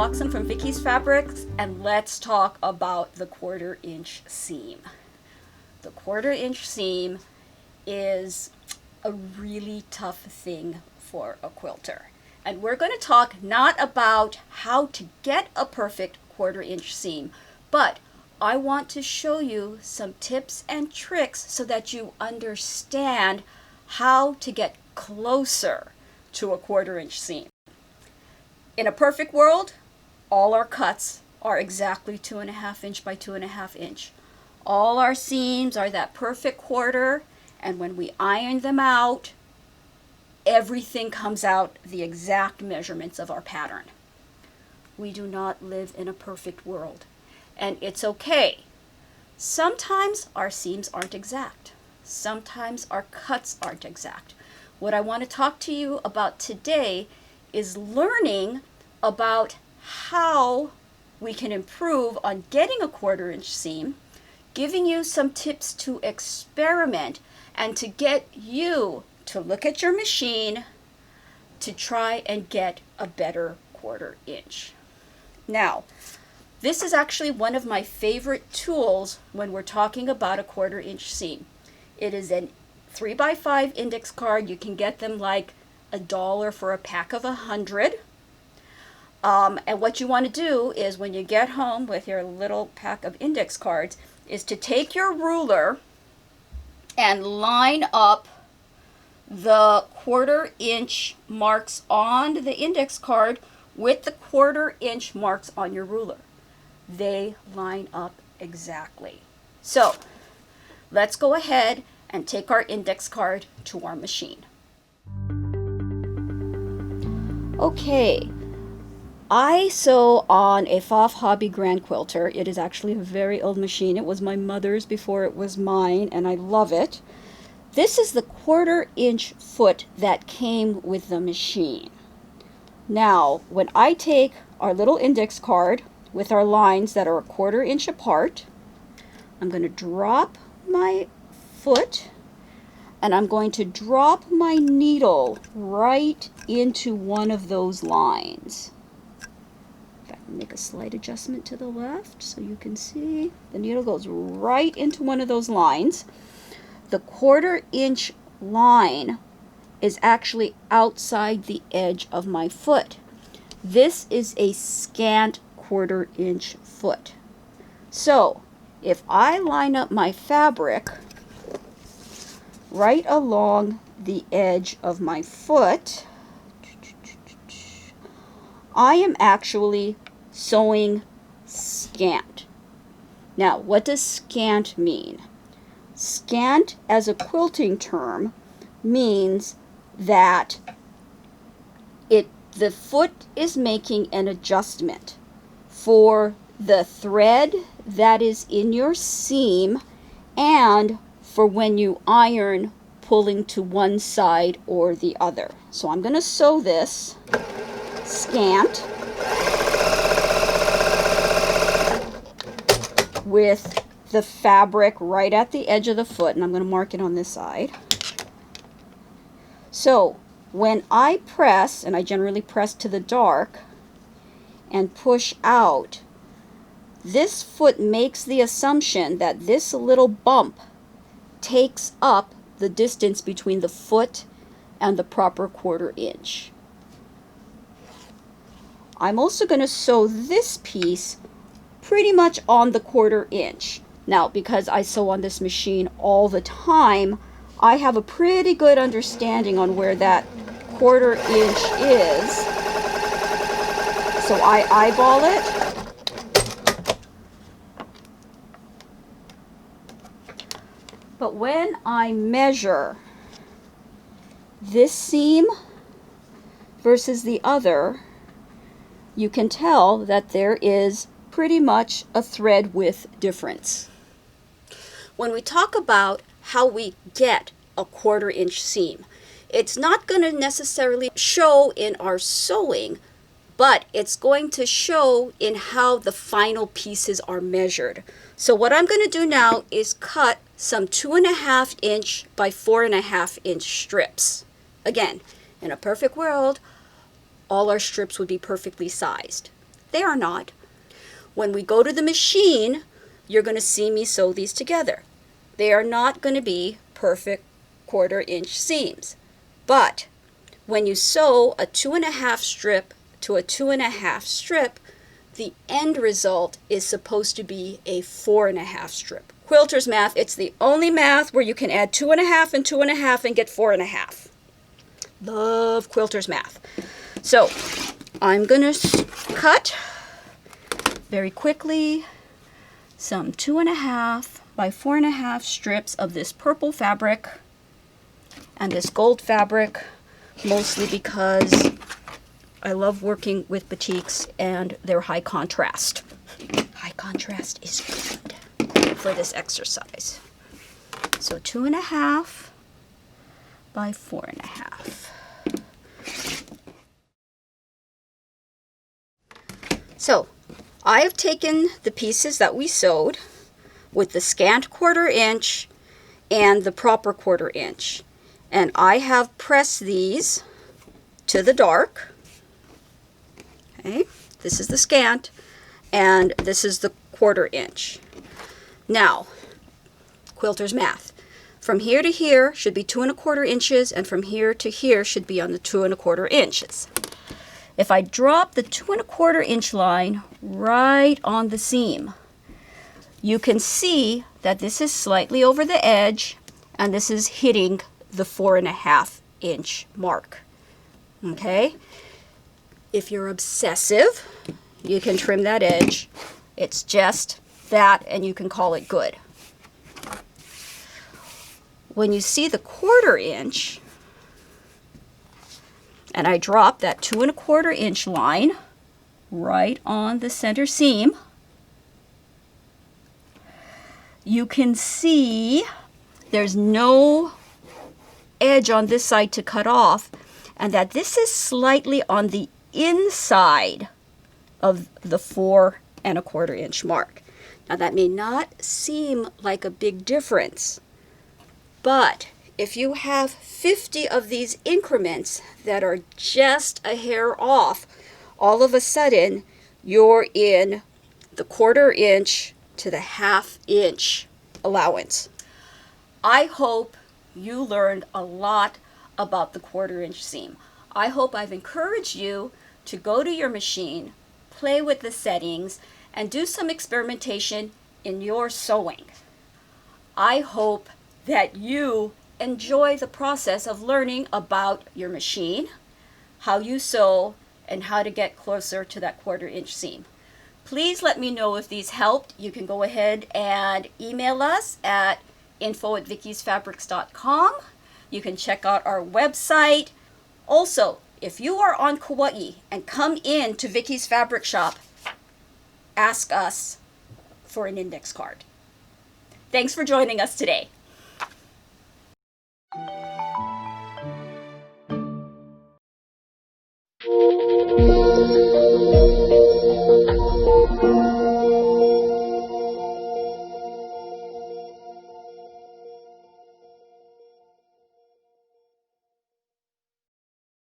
Roxanne from Vicky's Fabrics, and let's talk about the 1/4 inch seam. The 1/4 inch seam is a really tough thing for a quilter. And we're going to talk not about how to get a perfect 1/4 inch seam, but I want to show you some tips and tricks so that you understand how to get closer to a 1/4 inch seam. In a perfect world, all our cuts are exactly 2.5 inch by 2.5 inch. All our seams are that perfect 1/4, and when we iron them out, everything comes out the exact measurements of our pattern. We do not live in a perfect world, and it's okay. Sometimes our seams aren't exact. Sometimes our cuts aren't exact. What I want to talk to you about today is learning about how we can improve on getting a 1/4 inch seam, giving you some tips to experiment and to get you to look at your machine to try and get a better 1/4 inch. Now, this is actually one of my favorite tools when we're talking about a 1/4 inch seam. It is a 3x5 index card. You can get them like $1 for a pack of 100. And what you want to do is when you get home with your little pack of index cards is to take your ruler and line up the 1/4 inch marks on the index card with the 1/4 inch marks on your ruler. They line up exactly. So let's go ahead and take our index card to our machine. Okay, I sew on a Pfaff Hobby Grand Quilter. It is actually a very old machine. It was my mother's before it was mine, and I love it. This is the 1/4 inch foot that came with the machine. Now, when I take our little index card with our lines that are a 1/4 inch apart, I'm going to drop my foot and I'm going to drop my needle right into one of those lines. In fact, make a slight adjustment to the left so you can see the needle goes right into one of those lines. The 1/4 inch line is actually outside the edge of my foot. This is a scant 1/4 inch foot. So if I line up my fabric right along the edge of my foot, I am actually sewing scant. Now, what does scant mean? Scant as a quilting term means that the foot is making an adjustment for the thread that is in your seam and for when you iron pulling to one side or the other. So I'm going to sew this scant with the fabric right at the edge of the foot, and I'm going to mark it on this side. So when I press, and I generally press to the dark and push out, this foot makes the assumption that this little bump takes up the distance between the foot and the proper 1/4 inch. I'm also going to sew this piece pretty much on the 1/4 inch. Now, because I sew on this machine all the time, I have a pretty good understanding on where that 1/4 inch is. So I eyeball it. But when I measure this seam versus the other, you can tell that there is pretty much a thread width difference. When we talk about how we get a 1/4 inch seam, it's not going to necessarily show in our sewing, but it's going to show in how the final pieces are measured. So what I'm going to do now is cut some 2.5 inch by 4.5 inch strips. Again, in a perfect world, all our strips would be perfectly sized. They are not. When we go to the machine, you're going to see me sew these together. They are not going to be perfect 1/4 inch seams. But when you sew a 2.5 strip to a 2.5 strip, the end result is supposed to be a 4.5 strip. Quilter's math, it's the only math where you can add 2.5 and 2.5 and get 4.5. Love Quilter's math. So I'm going to cut very quickly some 2.5 by 4.5 strips of this purple fabric and this gold fabric, mostly because I love working with batiks and they're high contrast. High contrast is good for this exercise. So 2.5 by 4.5. So I have taken the pieces that we sewed with the scant 1/4 inch and the proper 1/4 inch, and I have pressed these to the dark. Okay, this is the scant and this is the 1/4 inch. Now, Quilter's math. From here to here should be 2.25 inches, and from here to here should be on the 2.25 inches. If I drop the 2.25 inch line right on the seam, you can see that this is slightly over the edge and this is hitting the 4.5 inch mark. Okay? If you're obsessive, you can trim that edge. It's just that, and you can call it good. When you see the 1/4 inch, and I drop that 2.25 inch line right on the center seam, you can see there's no edge on this side to cut off, and that this is slightly on the inside of the 4.25 inch mark. Now that may not seem like a big difference, but if you have 50 of these increments that are just a hair off, all of a sudden you're in the 1/4 inch to the 1/2 inch allowance. I hope you learned a lot about the 1/4 inch seam. I hope I've encouraged you to go to your machine, play with the settings, and do some experimentation in your sewing. I hope that you enjoy the process of learning about your machine, how you sew, and how to get closer to that 1/4 inch seam. Please let me know if these helped. You can go ahead and email us at info@vickysfabrics.com. You can check out our website. Also, if you are on Kauai and come in to Vicky's Fabric Shop, ask us for an index card. Thanks for joining us today.